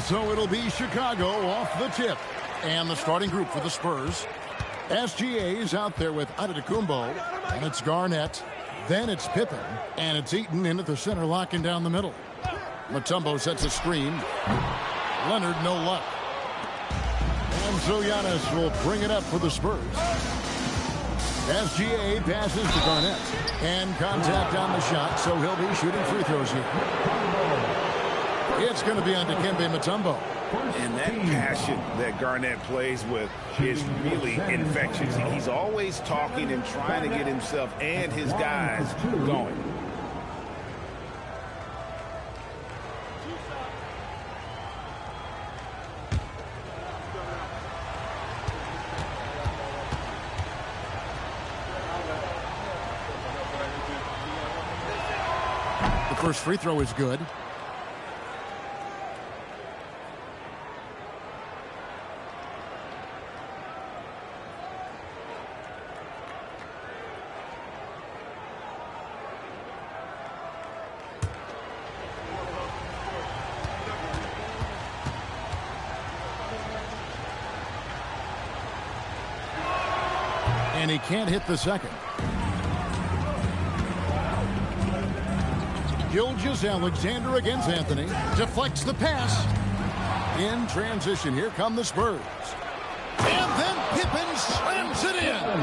So it'll be Chicago off the tip. And the starting group for the Spurs. SGA is out there with Antetokounmpo. And it's Garnett. Then it's Pippen. And it's Eaton in at the center, locking down the middle. Mutombo sets a screen. Leonard, no luck. And so Giannis will bring it up for the Spurs. SGA passes to Garnett. And contact on the shot, so he'll be shooting free throws here. It's going to be on Dikembe Mutombo. And that passion that Garnett plays with is really infectious. He's always talking and trying to get himself and his guys going. The first free throw is good. And he can't hit the second. Gilgeous-Alexander against Anthony. Deflects the pass. In transition, here come the Spurs. And then Pippen slams it in.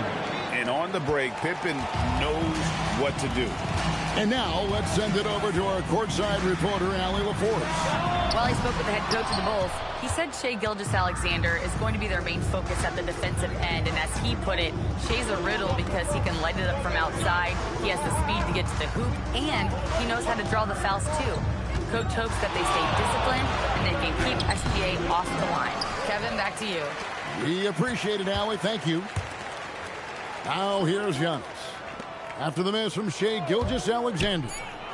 And on the break, Pippen knows what to do. And now let's send it over to our courtside reporter, Allie LaForce. Well, I spoke with the head coach of the Bulls. He said Shai Gilgeous-Alexander is going to be their main focus at the defensive end. And as he put it, Shai's a riddle because he can light it up from outside. He has the speed to get to the hoop, and he knows how to draw the fouls too. Coach hopes that they stay disciplined and they can keep SGA off the line. Kevin, back to you. We appreciate it, Allie. Thank you. Now here's Giannis. After the miss from Shai Gilgeous-Alexander.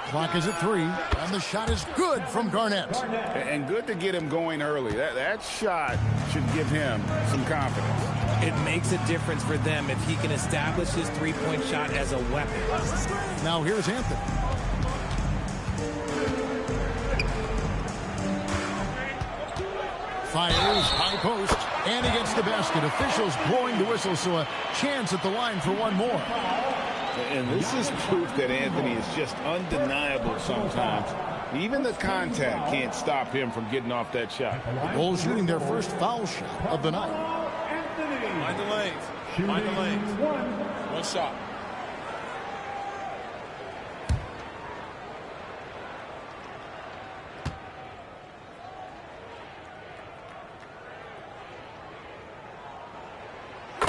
Clock is at 3, and the shot is good from Garnett. And good to get him going early. That shot should give him some confidence. It makes a difference for them if he can establish his three-point shot as a weapon. Now here's Anthony. Fires, high post, and he gets the basket. Officials blowing the whistle, so a chance at the line for one more. And this is proof that Anthony is just undeniable sometimes. Even the contact can't stop him from getting off that shot. Bulls shooting their first foul shot of the night. Mind the lanes. Mind the lanes. One shot.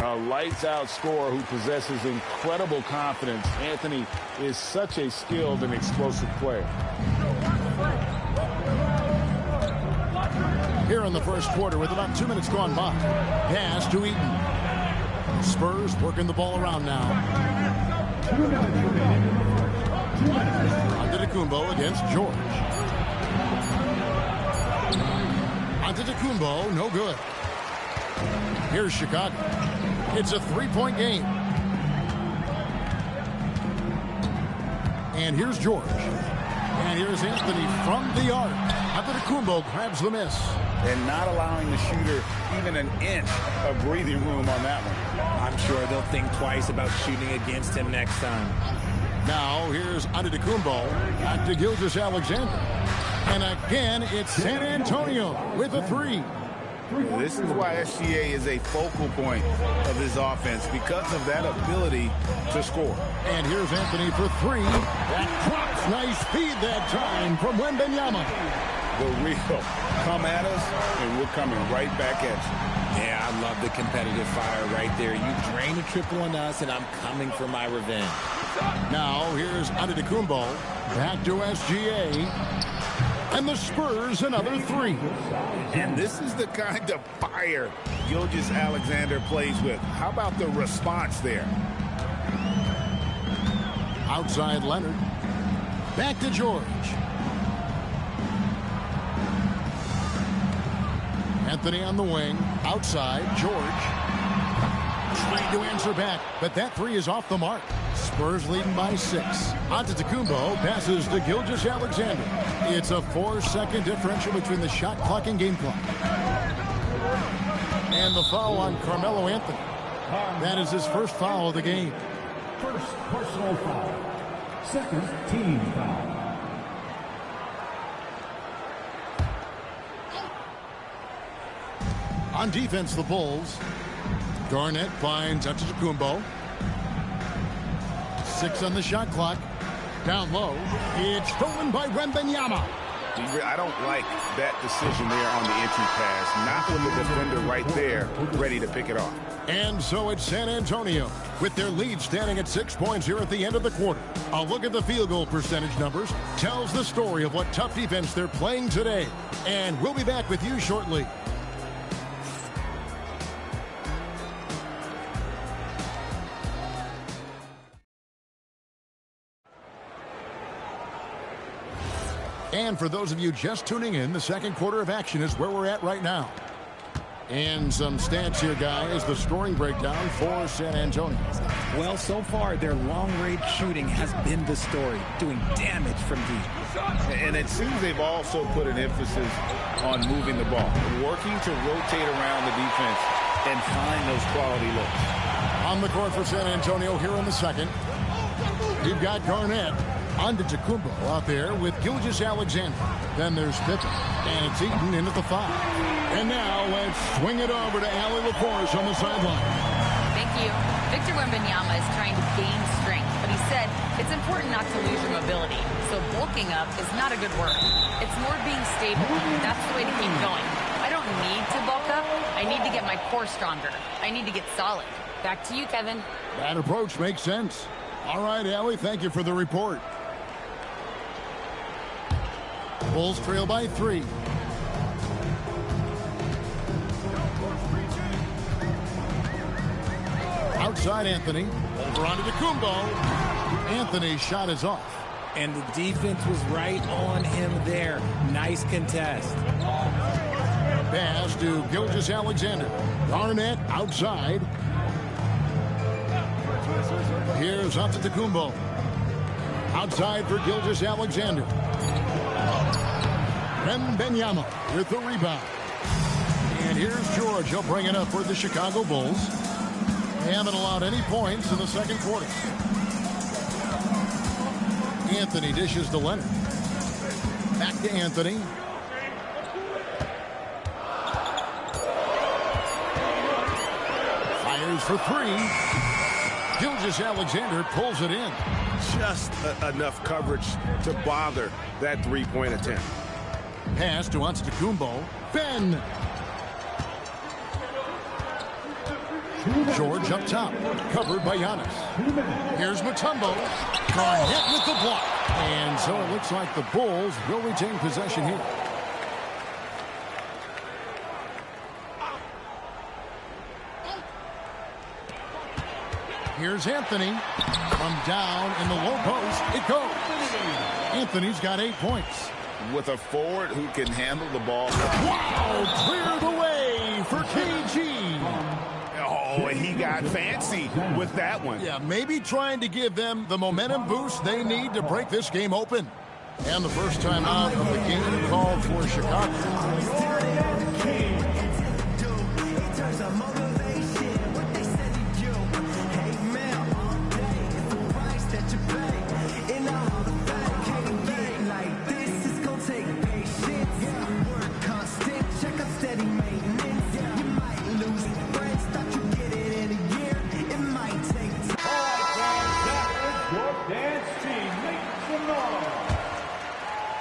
A lights-out scorer who possesses incredible confidence. Anthony is such a skilled and explosive player. Here in the first quarter with about 2 minutes gone by. Pass to Eaton. Spurs working the ball around now. Antetokounmpo against George. Antetokounmpo, no good. Here's Chicago. It's a three-point game. And here's George. And here's Anthony from the arc. Antetokounmpo grabs the miss. And not allowing the shooter even an inch of breathing room on that one. I'm sure they'll think twice about shooting against him next time. Now here's Antetokounmpo. Back to Gilgeous-Alexander. And again, it's San Antonio with a three. This is why SGA is a focal point of his offense, because of that ability to score. And here's Anthony for three. That drops. Nice feed that time from Wembanyama. The real come at us, and we're coming right back at you. Yeah, I love the competitive fire right there. You drain a triple on us, and I'm coming for my revenge. Now here's Antetokounmpo. Back to SGA. And the Spurs another three. And this is the kind of fire Gilgeous-Alexander plays with. How about the response there? Outside Leonard. Back to George. Anthony on the wing. Outside, George. Trying to answer back, but that three is off the mark. Spurs leading by 6. Antetokounmpo passes to Gilgeous-Alexander. It's a 4-second differential between the shot clock and game clock. And the foul on Carmelo Anthony. That is his first foul of the game. First personal foul. Second team foul. On defense, the Bulls. Garnett finds Antetokounmpo. 6 on the shot clock. Down low. It's stolen by Wembanyama. I don't like that decision there on the entry pass. Not with the defender right there ready to pick it off. And so it's San Antonio with their lead standing at 6 points here at the end of the quarter. A look at the field goal percentage numbers tells the story of what tough defense they're playing today. And we'll be back with you shortly. And for those of you just tuning in, the second quarter of action is where we're at right now. And some stats here, guys. The scoring breakdown for San Antonio. Well, so far, their long-range shooting has been the story, doing damage from deep. And it seems they've also put an emphasis on moving the ball, working to rotate around the defense and find those quality looks. On the court for San Antonio here in the second. We've got Garnett. Antetokounmpo out there with Gilgeous-Alexander. Then there's Pippen, and it's Eaton into the 5. And now let's swing it over to Allie LaForce on the sideline. Thank you. Victor Wembanyama is trying to gain strength, but he said it's important not to lose your mobility. So bulking up is not a good word. It's more being stable. That's the way to keep going. I don't need to bulk up. I need to get my core stronger. I need to get solid. Back to you, Kevin. That approach makes sense. All right, Allie, thank you for the report. Bulls trail by 3. Outside Anthony. Over onto Antetokounmpo. Anthony's shot is off. And the defense was right on him there. Nice contest. Pass to Gilgeous-Alexander. Garnett outside. Here's Antetokounmpo. Outside for Gilgeous-Alexander. Wembanyama with the rebound. And here's George. He'll bring it up for the Chicago Bulls. They haven't allowed any points in the second quarter. Anthony dishes to Leonard. Back to Anthony. Fires for 3. Gilgeous-Alexander pulls it in. Just enough coverage to bother that three-point attempt. Pass to Antetokounmpo. Ben. George up top. Covered by Giannis. Here's Mutombo. Garnett with the block. And so it looks like the Bulls will retain possession here. Here's Anthony. From down in the low post. It goes. Anthony's got 8 points. With a forward who can handle the ball. Wow! Clear the way for KG. Oh, and he got fancy with that one. Yeah, maybe trying to give them the momentum boost they need to break this game open. And the first time out of the game called for Chicago.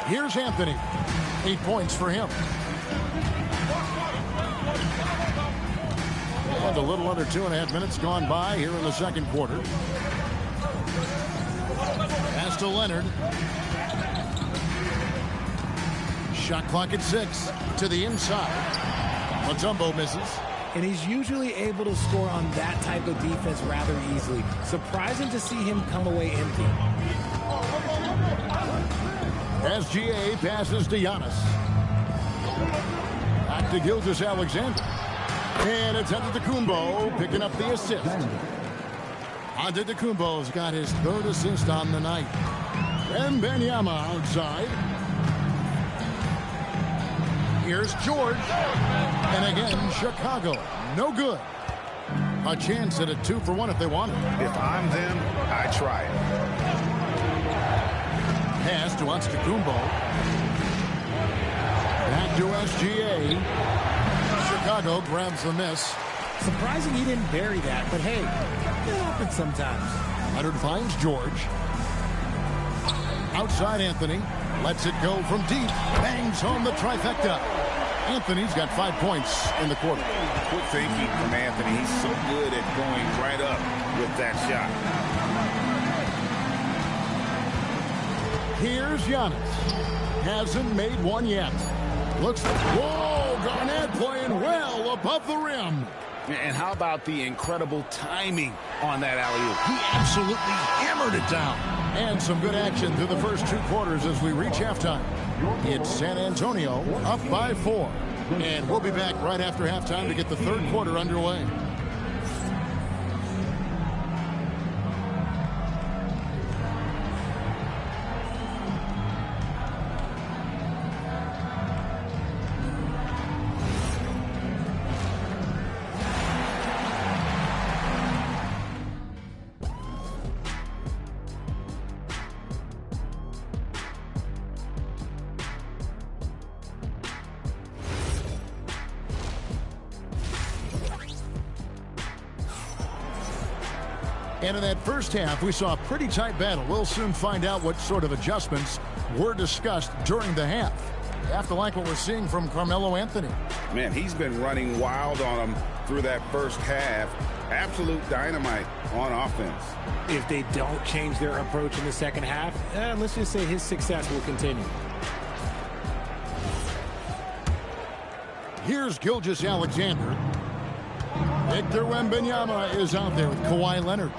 Here's Anthony. 8 points for him. And a little under 2.5 minutes gone by here in the second quarter. Pass to Leonard. Shot clock at 6. To the inside. Mutombo misses. And he's usually able to score on that type of defense rather easily. Surprising to see him come away empty. SGA passes to Giannis. Back to Gilgeous-Alexander. And it's Antetokounmpo picking up the assist. Antetokounmpo's got his 3rd assist on the night. Wembanyama outside. Here's George. And again, Chicago. No good. A chance at a 2-for-1 if they want it. If I'm them, I try it. Pass to Antetokounmpo. Back to SGA. Chicago grabs the miss. Surprising he didn't bury that, but hey, it happens sometimes. Leonard finds George. Outside Anthony. Lets it go from deep. Bangs home the trifecta. Anthony's got 5 points in the quarter. Quick thinking from Anthony. He's so good at going right up with that shot. Here's Giannis. Hasn't made one yet. Looks like, whoa, Garnett playing well above the rim. And how about the incredible timing on that alley-oop? He absolutely hammered it down. And some good action through the first 2 quarters as we reach halftime. It's San Antonio up by 4. And we'll be back right after halftime to get the third quarter underway. And in that first half, we saw a pretty tight battle. We'll soon find out what sort of adjustments were discussed during the half. You have to like what we're seeing from Carmelo Anthony. Man, he's been running wild on them through that first half. Absolute dynamite on offense. If they don't change their approach in the second half, let's just say his success will continue. Here's Gilgeous-Alexander. Victor Wembanyama is out there with Kawhi Leonard.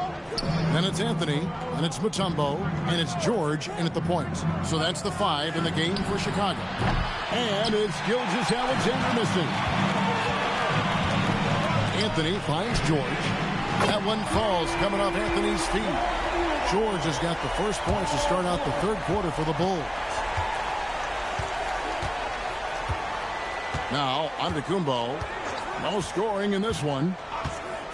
Then it's Anthony, and it's Mutombo, and it's George in at the points. So that's the 5 in the game for Chicago. And it's Gilgeous-Alexander missing. Anthony finds George. That one falls coming off Anthony's feet. George has got the first points to start out the third quarter for the Bulls. Now, Antetokounmpo. No scoring in this one.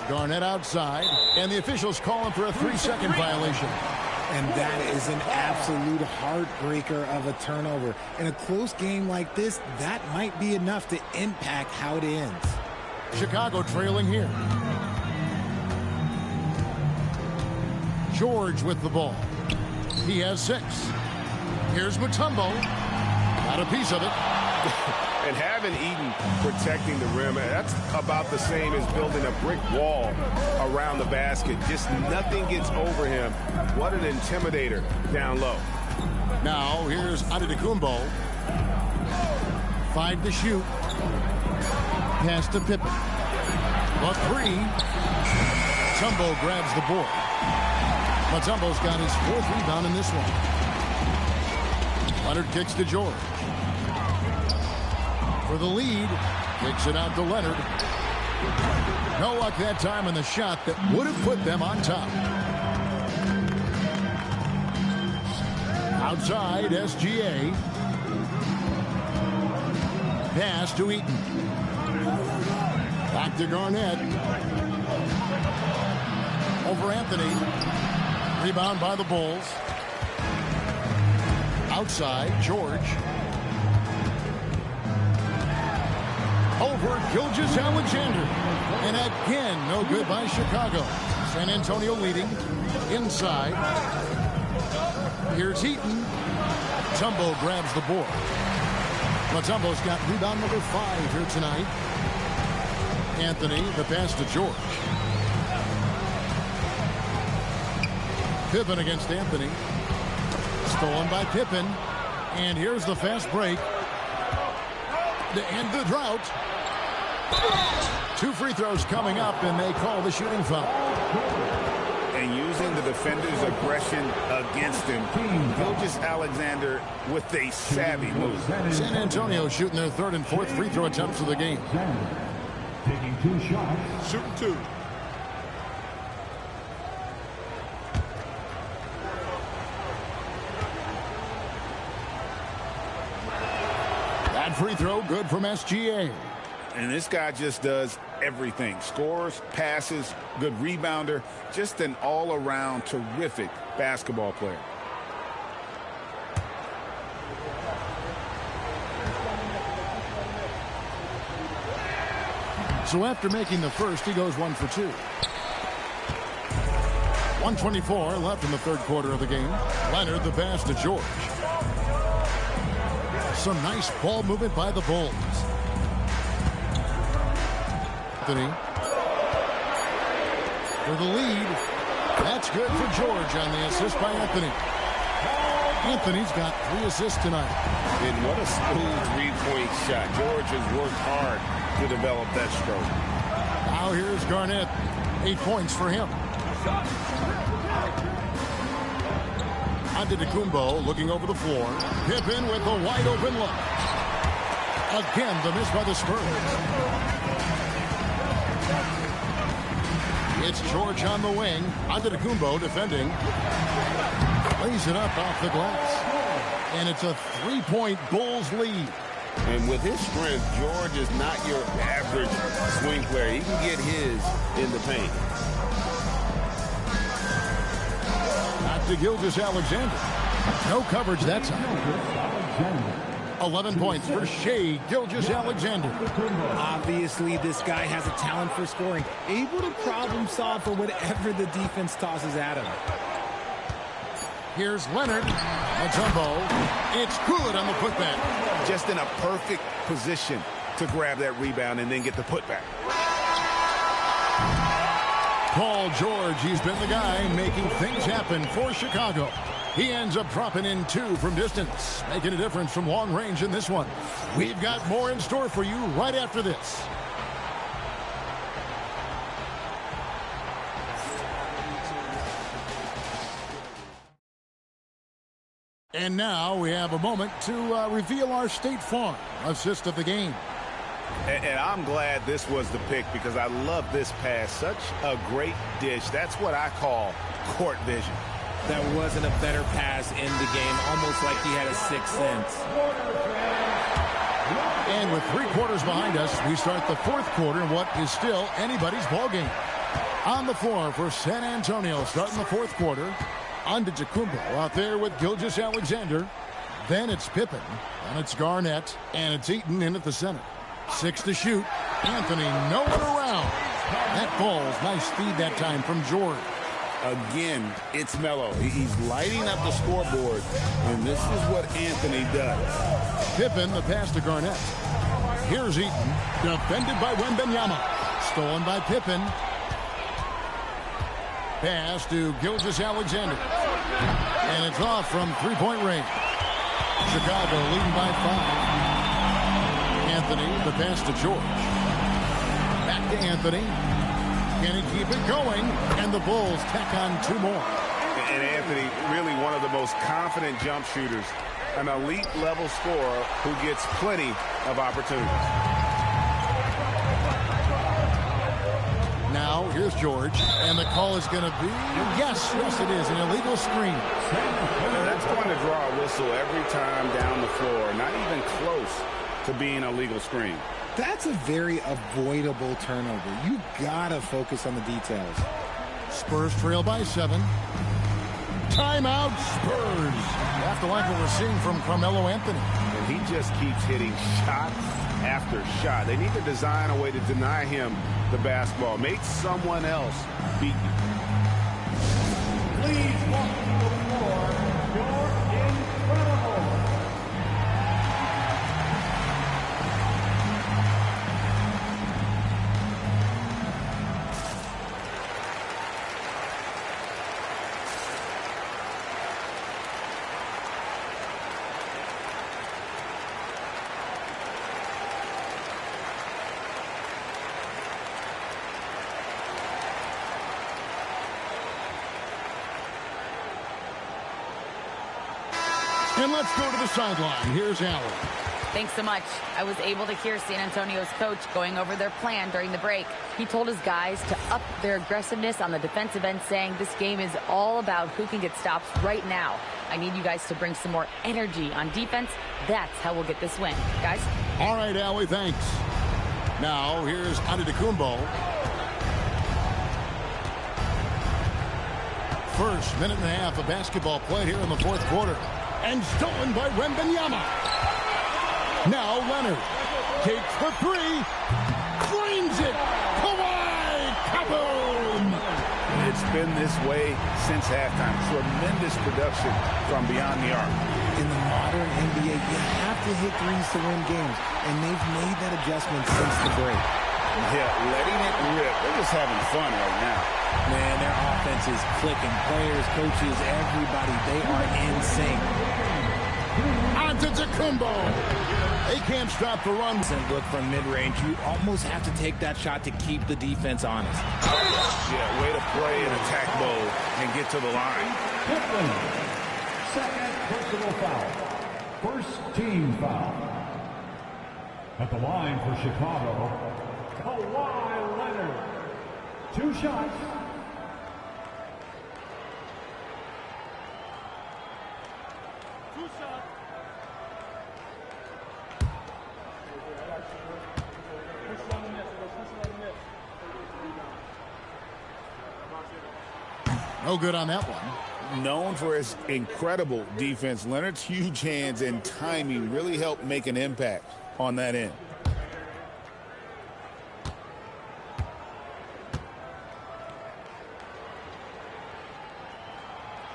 Garnett outside, and the officials calling for a 3-second violation. And that is an absolute heartbreaker of a turnover. In a close game like this, that might be enough to impact how it ends. Chicago trailing here. George with the ball. He has 6. Here's Mutombo. Got a piece of it. And having Eaton protecting the rim, that's about the same as building a brick wall around the basket. Just nothing gets over him. What an intimidator down low. Now here's Antetokounmpo. 5 to shoot. Pass to Pippen. A 3. Mutombo grabs the board. Mutombo's got his 4th rebound in this one. Leonard kicks to George. For the lead, kicks it out to Leonard. No luck that time on the shot that would have put them on top. Outside, SGA. Pass to Eaton. Back to Garnett. Over Anthony. Rebound by the Bulls. Outside, George. Over Gilgeous-Alexander. And again, no good by Chicago. San Antonio leading. Inside. Here's Eaton. Mutombo grabs the board. Mutombo's got rebound number 5 here tonight. Anthony, the pass to George. Pippen against Anthony. Stolen by Pippen. And here's the fast break to end the drought. 2 free throws coming up, and they call the shooting foul. And using the defender's aggression against him, Gilgeous-Alexander with a savvy move. San Antonio shooting their 3rd and 4th free throw attempts of the game. Taking 2 shots. Shooting 2. That free throw, good from SGA. And this guy just does everything. Scores, passes, good rebounder, just an all-around terrific basketball player. So after making the first, he goes 1 for 2. 1:24 left in the third quarter of the game. Leonard the pass to George. Some nice ball movement by the Bulls. Anthony for the lead. That's good for George on the assist by Anthony. Anthony's got 3 assists tonight. And what a smooth three-point shot. George has worked hard to develop that stroke. Now here's Garnett. 8 points for him. Antetokounmpo looking over the floor. Pippen with the wide open look. Again, the miss by the Spurs. It's George on the wing. Antetokounmpo defending. Lays it up off the glass. And it's a 3-point Bulls lead. And with his strength, George is not your average swing player. He can get his in the paint. Back to Gilgeous-Alexander. No coverage that time. 11 points for Shai Gilgeous-Alexander. Obviously, this guy has a talent for scoring. Able to problem solve for whatever the defense tosses at him. Here's Leonard. Mutombo. It's good on the putback. Just in a perfect position to grab that rebound and then get the putback. Paul George, he's been the guy making things happen for Chicago. He ends up dropping in 2 from distance, making a difference from long range in this one. We've got more in store for you right after this. And now we have a moment to reveal our State Farm assist of the game. And I'm glad this was the pick because I love this pass. Such a great dish. That's what I call court vision. That wasn't a better pass in the game, almost like he had a 6th sense. And with 3 quarters behind us, we start the 4th quarter in what is still anybody's ball game. On the floor for San Antonio, starting the 4th quarter, Antetokounmpo out there with Gilgeous-Alexander. Then it's Pippen, and it's Garnett, and it's Eaton in at the center. 6 to shoot. Anthony nowhere around. That ball's nice speed that time from George. Again, it's Melo. He's lighting up the scoreboard, and this is what Anthony does. Pippen, the pass to Garnett. Here's Eaton, defended by Wembanyama. Stolen by Pippen. Pass to Gilgeous-Alexander. And it's off from 3-point range. Chicago leading by 5. Anthony, the pass to George. Back to Anthony. Can he keep it going? And the Bulls tack on 2 more. And Anthony, really one of the most confident jump shooters. An elite level scorer who gets plenty of opportunities. Now, here's George. And the call is going to be, yes, it is, an illegal screen. That's going to draw a whistle every time down the floor. Not even close to being a legal screen. That's a very avoidable turnover. You gotta focus on the details. Spurs trail by 7. Timeout, Spurs. Have to like what we're seeing from Carmelo Anthony. And he just keeps hitting shot after shot. They need to design a way to deny him the basketball. Make someone else beat you. Please welcome to the floor, you're incredible. And let's go to the sideline. Here's Allen. Thanks so much. I was able to hear San Antonio's coach going over their plan during the break. He told his guys to up their aggressiveness on the defensive end, saying this game is all about who can get stops right now. I need you guys to bring some more energy on defense. That's how we'll get this win. Guys? All right, Allie, thanks. Now, here's Antetokounmpo. First minute and a half of basketball played here in the fourth quarter. And stolen by Wembanyama. Now Leonard takes for three. Claims it. Kawhi. Kaboom. It's been this way since halftime. Tremendous production from beyond the arc. In the modern NBA, you have to hit threes to win games, and they've made that adjustment since the break. Yeah, letting it rip. They're just having fun right now. Man, their offense is clicking. Players, coaches, everybody, they are in sync. Antetokounmpo. They can't stop the run. And look from mid-range, you almost have to take that shot to keep the defense honest. Yeah, way to play in attack mode and get to the line. Second personal foul. First team foul. At the line for Chicago, Kawhi Leonard. 2 shots. No good on that one. Known for his incredible defense, Leonard's huge hands and timing really helped make an impact on that end.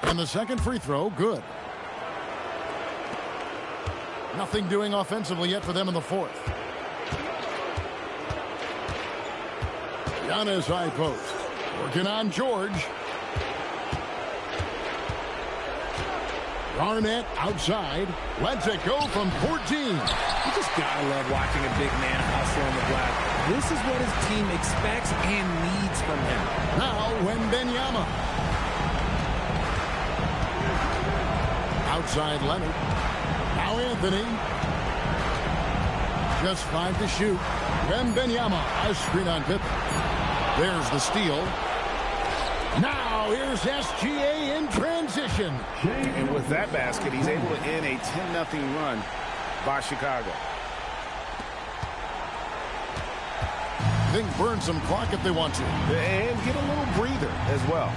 And the second free throw, good. Nothing doing offensively yet for them in the fourth. Giannis high post. Working on George. Garnett outside. Lets it go from 14. You just gotta love watching a big man hustle on the glass. This is what his team expects and needs from him. Now Wembanyama. Outside Leonard. Now Anthony. Just 5 to shoot. Wembanyama. A screen on Pippen. There's the steal. Now here's SGA in transition. And with that basket, he's able to end a 10-0 run by Chicago. They can burn some clock if they want to. And get a little breather as well.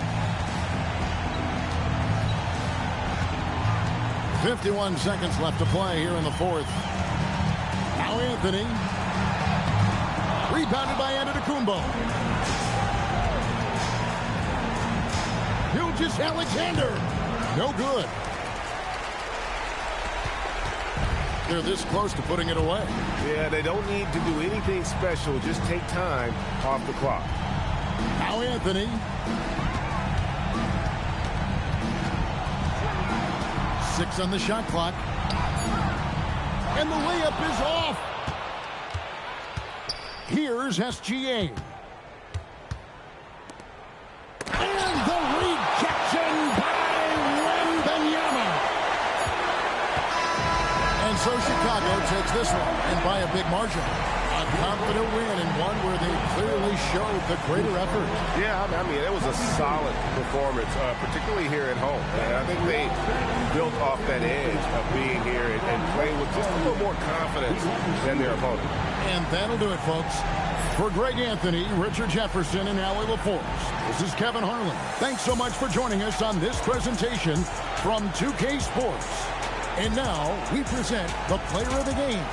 51 seconds left to play here in the fourth. Now Anthony. Rebounded by Antetokounmpo. Gilgeous-Alexander. No good. They're this close to putting it away. Yeah, they don't need to do anything special. Just take time off the clock. Now Anthony. Six on the shot clock. And the layup is off. Here's SGA. And the rejection by Wembanyama. And so Chicago takes this one, and by a big margin. A confident win, and one where they clearly showed the greater effort. Yeah, I mean, it was a solid performance, particularly here at home. And I think they built off that edge of being here and playing with just a little more confidence than their opponent. And that'll do it, folks. For Greg Anthony, Richard Jefferson, and Allie LaForce, this is Kevin Harlan. Thanks so much for joining us on this presentation from 2K Sports. And now we present the player of the game,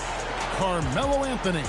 Carmelo Anthony.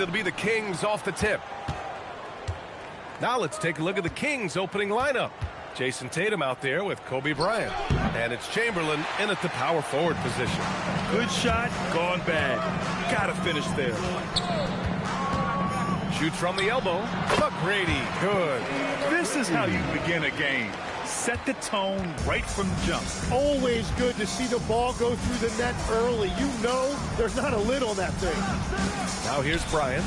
and it'll be the Kings off the tip. Now let's take a look at the Kings opening lineup. Jason Tatum out there with Kobe Bryant. And it's Chamberlain in at the power forward position. Good shot, gone bad. Gotta finish there. Shoots from the elbow. McGrady, good. This is how you begin a game. Set the tone right from the jump. Always good to see the ball go through the net early. You know there's not a lid on that thing. Now here's Bryant.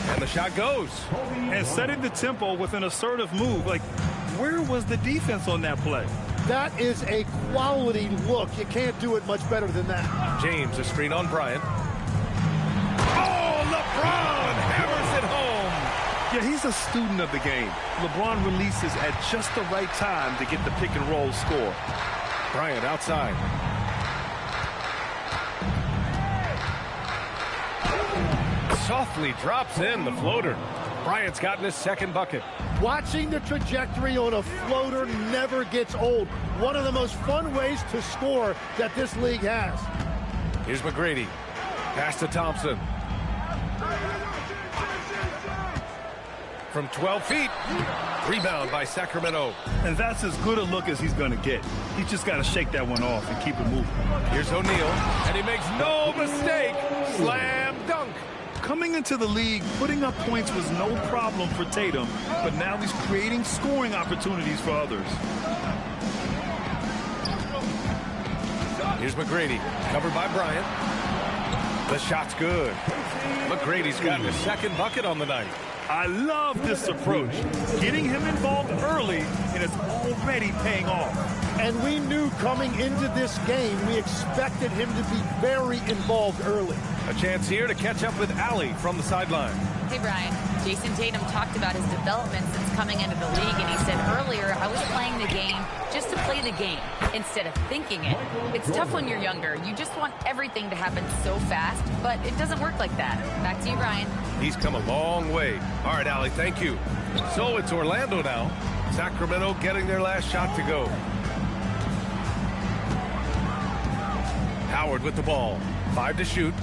And the shot goes. And setting the tempo with an assertive move. Like, where was the defense on that play? That is a quality look. You can't do it much better than that. James, a screen on Bryant. Oh, LeBron hammers it home. Yeah, he's a student of the game. LeBron releases at just the right time to get the pick and roll score. Bryant outside. Softly drops in the floater. Bryant's gotten his second bucket. Watching the trajectory on a floater never gets old. One of the most fun ways to score that this league has. Here's McGrady. Pass to Thompson. From 12 feet. Rebound by Sacramento. And that's as good a look as he's going to get. He's just got to shake that one off and keep it moving. Here's O'Neal. And he makes no mistake. Slam dunk. Coming into the league, putting up points was no problem for Tatum, but now he's creating scoring opportunities for others. Here's McGrady, covered by Bryant. The shot's good. McGrady's gotten his second bucket on the night. I love this approach. Getting him involved early, and it's already paying off. And we knew coming into this game, we expected him to be very involved early. A chance here to catch up with Allie from the sideline. Hey, Brian. Jason Tatum talked about his development since coming into the league, and he said earlier, I was playing the game just to play the game instead of thinking it. It's tough when you're younger. You just want everything to happen so fast, but it doesn't work like that. Back to you, Brian. He's come a long way. All right, Allie, thank you. So it's Orlando now. Sacramento getting their last shot to go. Howard with the ball. 5 to shoot.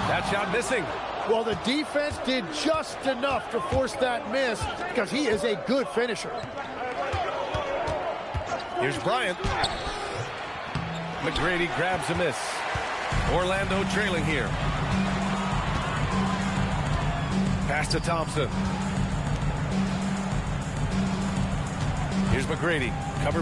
That shot missing. Well, the defense did just enough to force that miss because he is a good finisher. Here's Bryant. McGrady grabs a miss. Orlando trailing here. Pass to Thompson. Here's McGrady. Covered